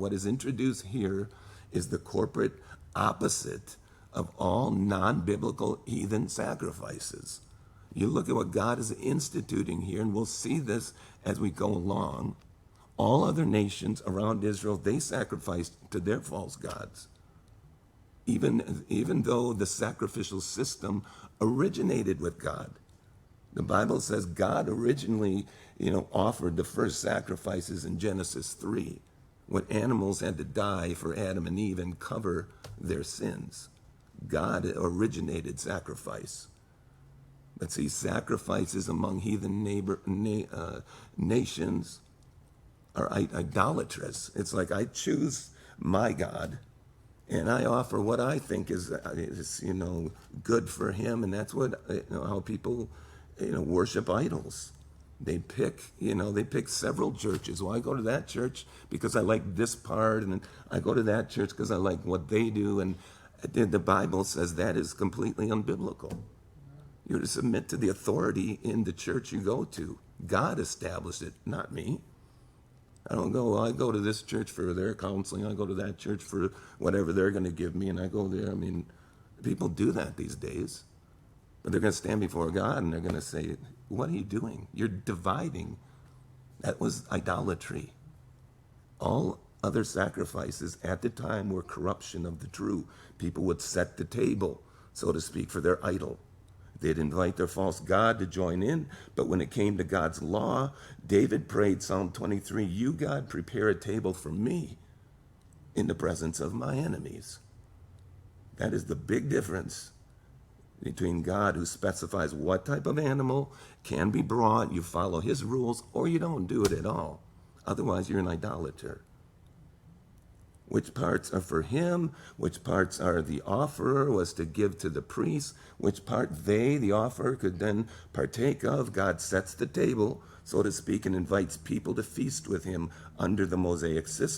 What is introduced here is the corporate opposite of all non-biblical heathen sacrifices. You look at what God is instituting here, and we'll see this as we go along. All other nations around Israel, they sacrificed to their false gods. Even though the sacrificial system originated with God. The Bible says God originally, offered the first sacrifices in Genesis 3, when animals had to die for Adam and Eve and cover their sins. God originated sacrifice. But see, sacrifices among heathen nations are idolatrous. It's like I choose my God, and I offer what I think is good for him, and that's what how people worship idols. They pick several churches. Well, I go to that church because I like this part, and I go to that church because I like what they do. And the Bible says that is completely unbiblical. You're to submit to the authority in the church you go to. God established it, not me. I don't go, well, I go to this church for their counseling. I go to that church for whatever they're going to give me, and I go there. I mean, people do that these days. But they're going to stand before God, and they're going to say, what are you doing? You're dividing. That was idolatry. All other sacrifices at the time were corruption of the true. People would set the table, so to speak, for their idol. They'd invite their false god to join in, but when it came to God's law, David prayed Psalm 23, you, God, prepare a table for me in the presence of my enemies. That is the big difference between God, who specifies what type of animal can be brought, you follow his rules, or you don't do it at all. Otherwise, you're an idolater. Which parts are for him, which parts are the offerer was to give to the priest, which part they, the offerer, could then partake of. God sets the table, so to speak, and invites people to feast with him under the Mosaic system.